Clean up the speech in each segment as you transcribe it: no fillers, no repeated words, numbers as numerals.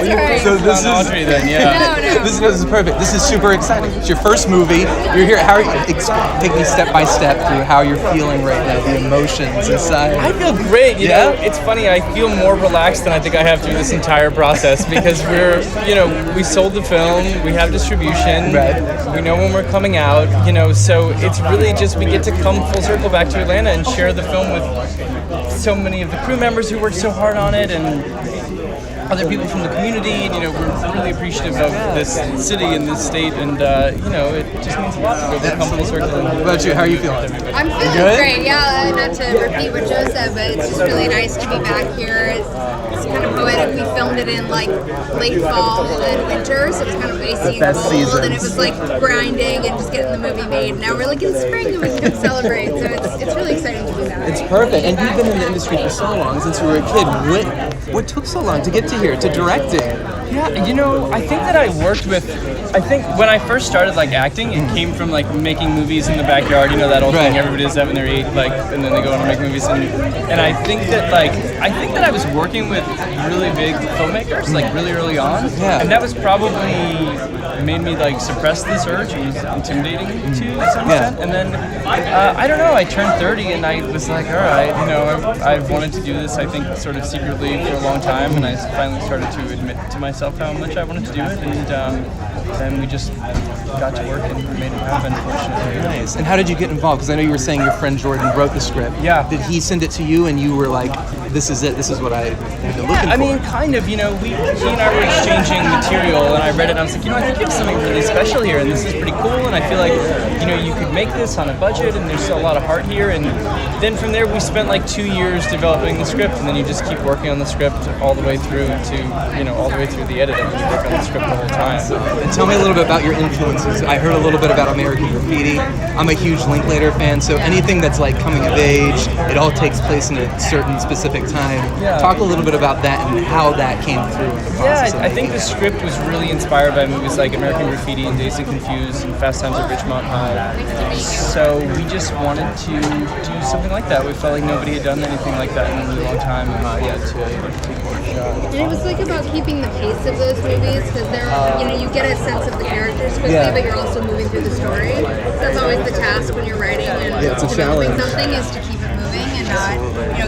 That's right. So this is Audrey then, yeah. No. This is perfect. This is super exciting. It's your first movie. You're here. How are you? Take me step by step through how you're feeling right now, the emotions inside. I feel great, you know? It's funny, I feel more relaxed than I think I have through this entire process because we sold the film, we have distribution, we know when we're coming out, so it's really just we get to come full circle back to Atlanta and share the film with so many of the crew members who worked so hard on it and other people from the community, and we're really appreciative of this city and this state, and it just means a lot to go back come full circle. What about you? How are you feeling? I'm feeling great. Yeah, not to repeat what Joe said, but it's just really nice to be back here. It's kind of poetic. We filmed it in like late fall and winter, so it was kind of icy and cold, and it was like grinding and just getting the movie made. Now we're like in spring and we can celebrate, so it's really exciting to be back. It's perfect. And you've been in the industry for so long, since you were a kid. What took so long to get to here, to directing? Yeah, I think that I think when I first started acting, it came from making movies in the backyard, that old thing everybody does that when they're 8, and then they go on to make movies, and I think that I was working with really big filmmakers really early on, and that was probably made me suppress this urge. It was intimidating to some extent, and then I don't know, I turned 30 and I was like, all right, I've wanted to do this, I think, sort of secretly for a long time, and I finally started to admit to myself how much I wanted to do it, and then we just got to work and made it happen, fortunately. Nice. And how did you get involved? Because I know you were saying your friend Jordan wrote the script. Yeah. Did he send it to you and you were like, this is it, this is what I've been looking for? I mean, kind of, he and I were exchanging material, and I read it, and I was like, I think you have something really special here, and this is pretty cool, and I feel like, you could make this on a budget, and there's a lot of heart here, and then from there, we spent 2 years developing the script, and then you just keep working on the script all the way through to, all the way through the editing, and you work on the script the whole time. And tell me a little bit about your influences. I heard a little bit about American Graffiti. I'm a huge Linklater fan, so anything that's coming of age, it all takes place in a certain specific time. Yeah. Talk a little bit about that and how that came through in the process. Yeah, I think the script was really inspired by movies like American Graffiti and Dazed and Confused and Fast Times at Ridgemont High. So we just wanted to do something like that. We felt like nobody had done anything like that in a really long time. And And it was about keeping the pace of those movies, because they're, you get a sense of the characters quickly, but you're also moving through the story. So that's always the task when you're writing and it's a developing challenge. something, is to keep it moving and not,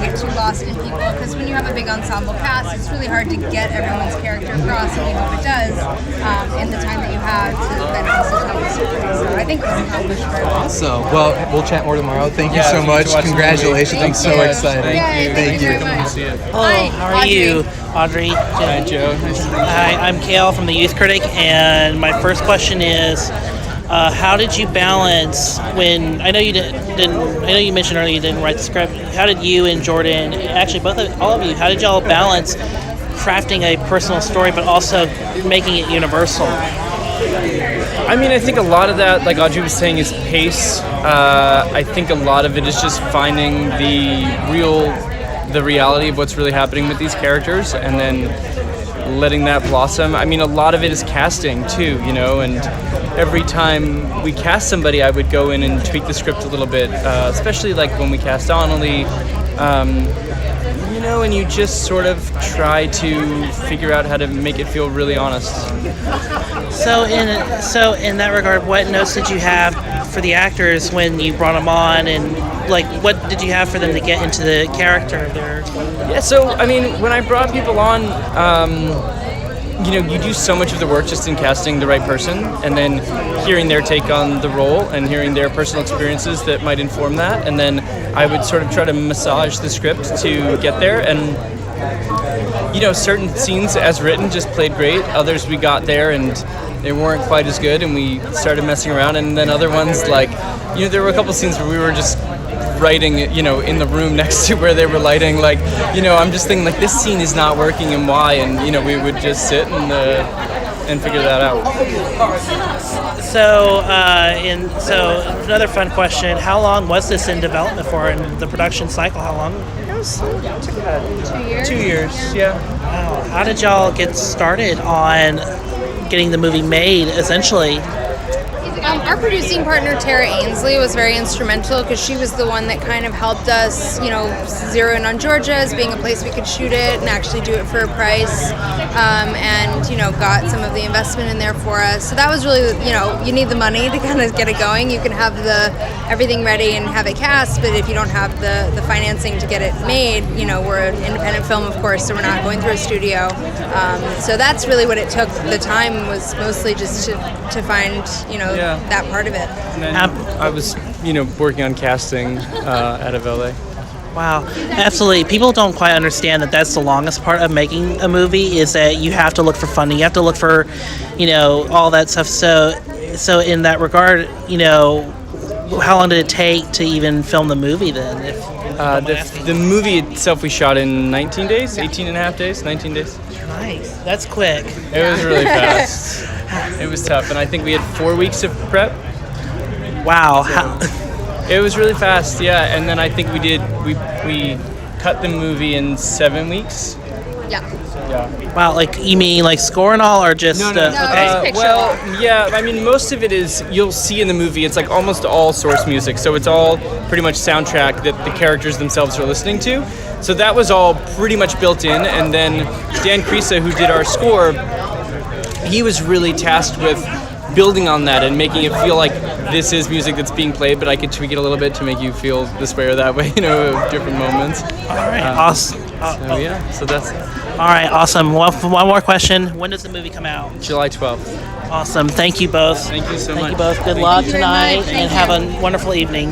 get too lost in people. Because when you have a big ensemble cast, it's really hard to get everyone's character across, and we hope it does in the time that you have to then also tell the story. So I think it's accomplished very well. Awesome. Well, we'll chat more tomorrow. Thank you so so much. to watch the Congratulations. I'm so Thank you. excited. Thank you very Coming to much. see it. Hello, Hi, how are Audrey. you? Audrey. Hi, Joe. Nice to meet you. Hi, I'm Kale from the Youth Critic, and my first question is, how did you balance when I know you I know you mentioned earlier you didn't write the script. How did you and Jordan, actually all of you, how did y'all balance crafting a personal story but also making it universal? I mean, I think a lot of that, like Audrey was saying, is pace. I think a lot of it is just finding the reality of what's really happening with these characters, and then letting that blossom. I mean, a lot of it is casting too, and every time we cast somebody, I would go in and tweak the script a little bit, especially when we cast Donnelly, and you just sort of try to figure out how to make it feel really honest. So in that regard, what notes did you have for the actors when you brought them on, and what did you have for them to get into the character of their? Yeah, so I mean, when I brought people on, you do so much of the work just in casting the right person, and then hearing their take on the role and hearing their personal experiences that might inform that, and then I would sort of try to massage the script to get there, and certain scenes as written just played great, others we got there and they weren't quite as good, and we started messing around, and then other ones there were a couple scenes where we were just writing, in the room next to where they were lighting, I'm just thinking this scene is not working and why, and we would just sit and figure that out. So another fun question: how long was this in development for, in the production cycle? How long? It took about 2 years. 2 years, yeah. Wow. How did y'all get started on getting the movie made? Essentially. Our producing partner, Tara Ainsley, was very instrumental, because she was the one that kind of helped us, zero in on Georgia as being a place we could shoot it and actually do it for a price. and got some of the investment in there for us. So that was really, you need the money to kind of get it going. You can have everything ready and have it cast, but if you don't have the financing to get it made, we're an independent film, of course, so we're not going through a studio. So that's really what it took. The time was mostly just to find, that part of it. And then I was, working on casting out of LA. Wow, absolutely. People don't quite understand that that's the longest part of making a movie, is that you have to look for funding. You have to look for, all that stuff. So in that regard, how long did it take to even film the movie then? The movie itself we shot in 19 days, 18 and a half days, 19 days. Nice. That's quick. It was really fast. It was tough, and I think we had 4 weeks of prep. Wow. It was really fast, yeah. And then I think we cut the movie in 7 weeks. Yeah. Wow, like you mean like score and all, or just No, just picture. Well, yeah. I mean, most of it is you'll see in the movie. It's like almost all source music, so it's all pretty much soundtrack that the characters themselves are listening to. So that was all pretty much built in. And then Dan Krisa, who did our score, he was really tasked with building on that and making it feel like this is music that's being played, but I could tweak it a little bit to make you feel this way or that way, different moments. All right, awesome. So that's All right, awesome. Well, one more question. When does the movie come out? July 12th. Awesome. Thank you both. Thank you so much. Thank you both. Good Thank luck you tonight, very much. and Thank have a wonderful evening.